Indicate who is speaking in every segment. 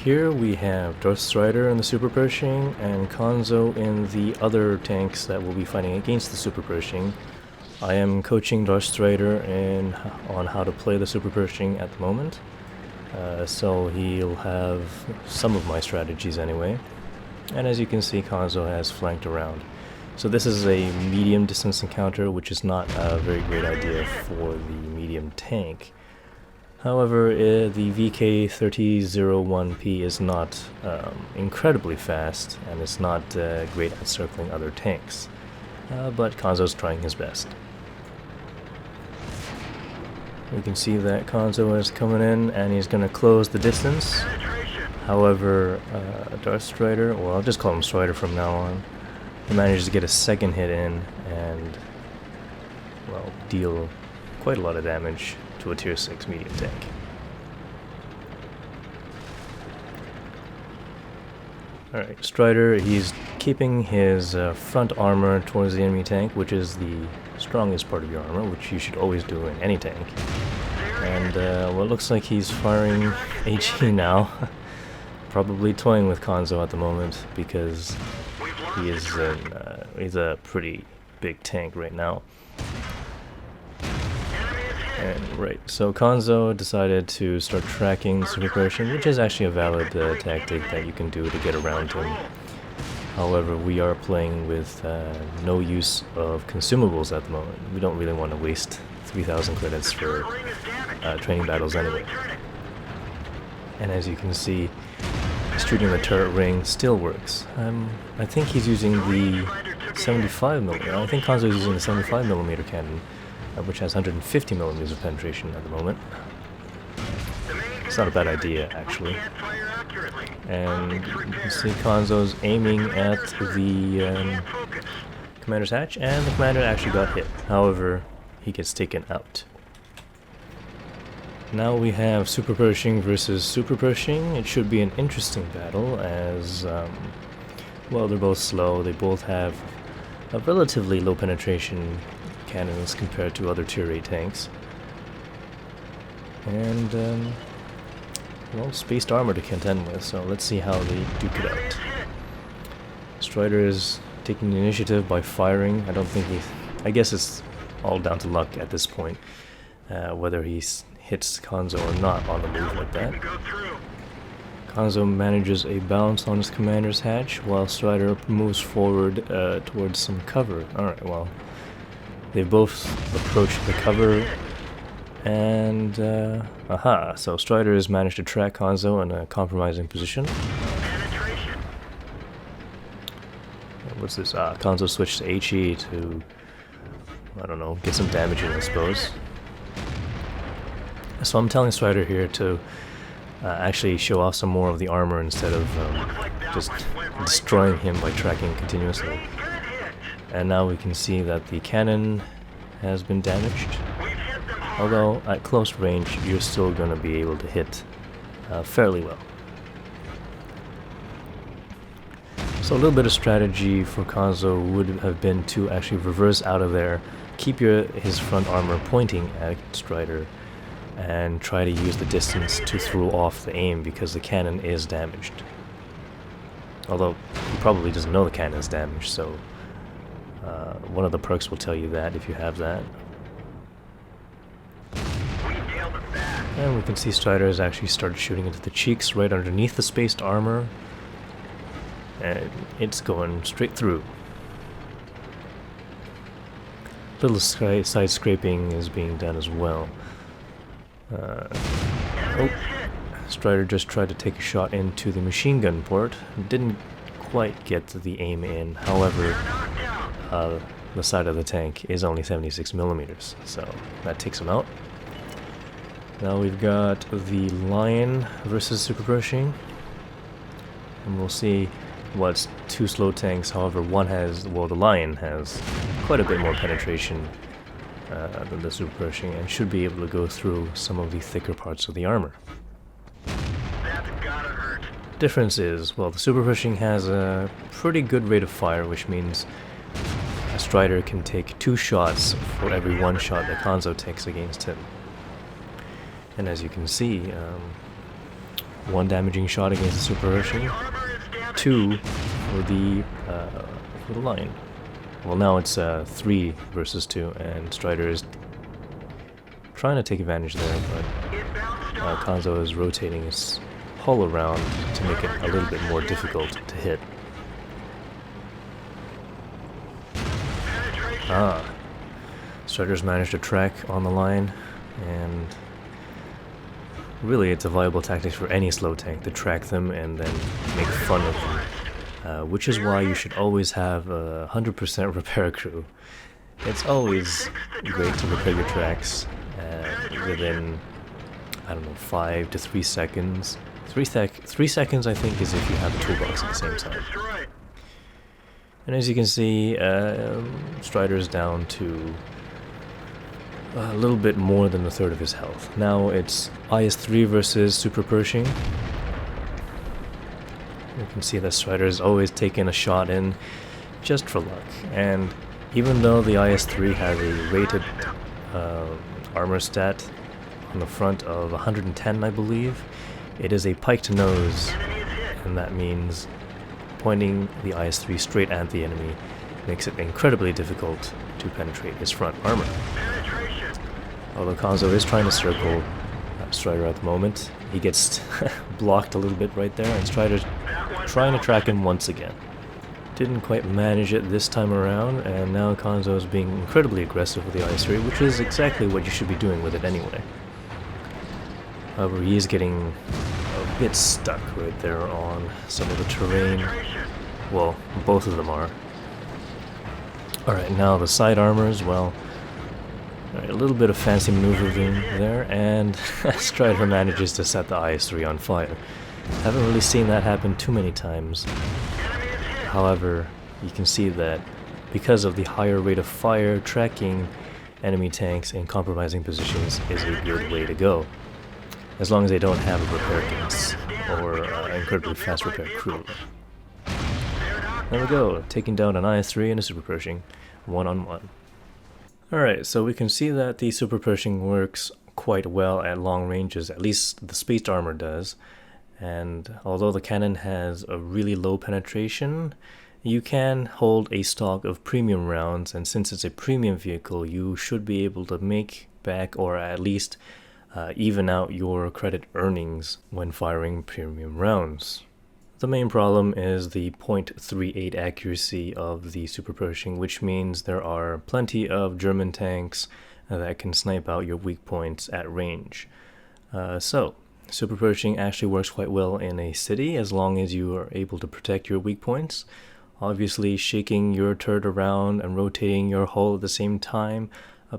Speaker 1: Here we have DarthStrider in the SuperPershing and Konzo in the other tanks that will be fighting against the SuperPershing. I am coaching DarthStrider on how to play the SuperPershing at the moment, so he'll have some of my strategies anyway. And as you can see, Konzo has flanked around. So this is a medium distance encounter, which is not a very great idea for the medium tank. However, the VK3001P is not incredibly fast, and it's not great at circling other tanks. But Konzo's trying his best. We can see that Konzo is coming in, and he's going to close the distance. However, DarthStrider, or I'll just call him Strider from now on, he manages to get a second hit in and, well, deal quite a lot of damage to a tier 6 medium tank. Alright, Strider, he's keeping his front armor towards the enemy tank, which is the strongest part of your armor, which you should always do in any tank. And, well, it looks like he's firing HE now. Probably toying with Konzo at the moment, because he is he's a pretty big tank right now. And right, so Konzo decided to start tracking the SuperPershing, which is actually a valid tactic that you can do to get around him. However, we are playing with no use of consumables at the moment. We don't really want to waste 3,000 credits for training battles anyway. And as you can see, shooting the turret ring still works. I think he's using the 75mm. I think Konzo is using the 75mm cannon, which has 150mm of penetration at the moment. It's not a bad idea, actually. And you can see Konzo's aiming at the commander's hatch, and the commander actually got hit. However, he gets taken out. Now we have SuperPershing versus SuperPershing. It should be an interesting battle as, well, they're both slow. They both have a relatively low penetration cannons compared to other tier 8 tanks. And, well, spaced armor to contend with, so let's see how they duke it out. Strider is taking the initiative by firing. I guess it's all down to luck at this point, whether he hits Konzo or not on the move like that. Konzo manages a bounce on his commander's hatch, while Strider moves forward towards some cover. Alright, well, they both approach the cover, and aha, so Strider has managed to track Konzo in a compromising position. What's this? Konzo switched to HE to, I don't know, get some damage in, I suppose. So I'm telling Strider here to actually show off some more of the armor instead of just destroying him by tracking continuously. And now we can see that the cannon has been damaged. Although at close range you're still going to be able to hit fairly well. So a little bit of strategy for Konzo would have been to actually reverse out of there, keep his front armor pointing at Strider, and try to use the distance to throw off the aim because the cannon is damaged. Although he probably doesn't know the cannon is damaged, so one of the perks will tell you that if you have that. And we can see Strider has actually started shooting into the cheeks right underneath the spaced armor, and it's going straight through. Little side scraping is being done as well. Oh, Strider just tried to take a shot into the machine gun port. Didn't quite get the aim in. However, the side of the tank is only 76mm, so that takes him out. Now we've got the Lion versus SuperPershing, and we'll see what's two slow tanks. However, one has, well, the Lion has quite a bit more penetration than the SuperPershing, and should be able to go through some of the thicker parts of the armor. Difference is, well, the SuperPershing has a pretty good rate of fire, which means a Strider can take 2 shots for every 1 shot that Konzo takes against him. And as you can see, 1 damaging shot against the SuperPershing, 2 for the line. Well, now it's 3 versus 2, and Strider is trying to take advantage there, but Konzo is rotating his hull around to make it a little bit more difficult to hit. Strider's managed to track on the line, and really it's a viable tactic for any slow tank to track them and then make fun of them, which is why you should always have a 100% repair crew. It's always great to repair your tracks within, I don't know, 5 to 3 seconds. 3 seconds I think is if you have the toolbox at the same time. And as you can see, Strider's down to a little bit more than a third of his health. Now it's IS-3 versus SuperPershing. You can see that Strider is always taking a shot in just for luck. And even though the IS-3 has a rated armor stat on the front of 110, I believe, it is a piked nose, and that means pointing the IS-3 straight at the enemy makes it incredibly difficult to penetrate his front armor. Although Konzo is trying to circle Strider at the moment, he gets blocked a little bit right there, and Strider's trying to track him once again. Didn't quite manage it this time around, and now Konzo is being incredibly aggressive with the IS-3, which is exactly what you should be doing with it anyway. However, he is getting a bit stuck right there on some of the terrain. Well, both of them are. Alright, now the side armors, well, a little bit of fancy maneuvering there, and Strider manages to set the IS-3 on fire. Haven't really seen that happen too many times. However, you can see that because of the higher rate of fire, tracking enemy tanks in compromising positions is a good way to go. As long as they don't have repair kits or incredibly fast repair crew. There we go, taking down an IS-3 and a SuperPershing, 1-on-1. Alright, so we can see that the SuperPershing works quite well at long ranges, at least the spaced armor does. And although the cannon has a really low penetration, you can hold a stock of premium rounds, and since it's a premium vehicle, you should be able to make back or at least even out your credit earnings when firing premium rounds. The main problem is the .38 accuracy of the SuperPershing, which means there are plenty of German tanks that can snipe out your weak points at range. So, SuperPershing actually works quite well in a city as long as you are able to protect your weak points. Obviously, shaking your turret around and rotating your hull at the same time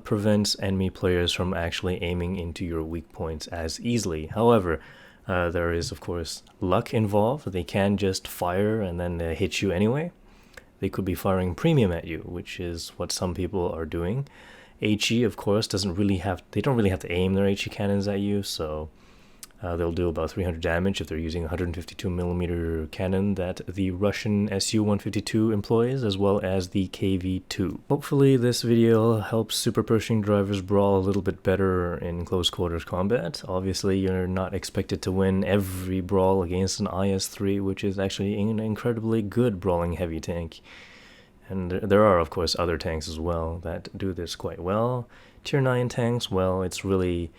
Speaker 1: prevents enemy players from actually aiming into your weak points as easily. However, there is, of course, luck involved. They can just fire and then hit you anyway. They could be firing premium at you, which is what some people are doing. HE, of course, they don't really have to aim their HE cannons at you, so they'll do about 300 damage if they're using a 152mm cannon that the Russian Su-152 employs, as well as the KV-2. Hopefully this video helps SuperPershing drivers brawl a little bit better in close quarters combat. Obviously you're not expected to win every brawl against an IS-3, which is actually an incredibly good brawling heavy tank. And there are, of course, other tanks as well that do this quite well. Tier 9 tanks, well, it's really...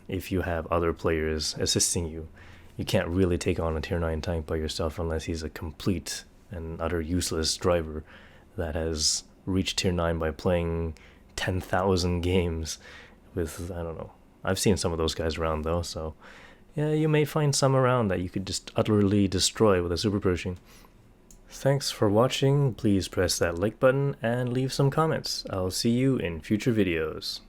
Speaker 1: if you have other players assisting you, you can't really take on a tier 9 tank by yourself unless he's a complete and utter useless driver that has reached tier 9 by playing 10,000 games with, I don't know. I've seen some of those guys around though, so yeah, you may find some around that you could just utterly destroy with a SuperPershing. Thanks for watching, please press that like button and leave some comments. I'll see you in future videos.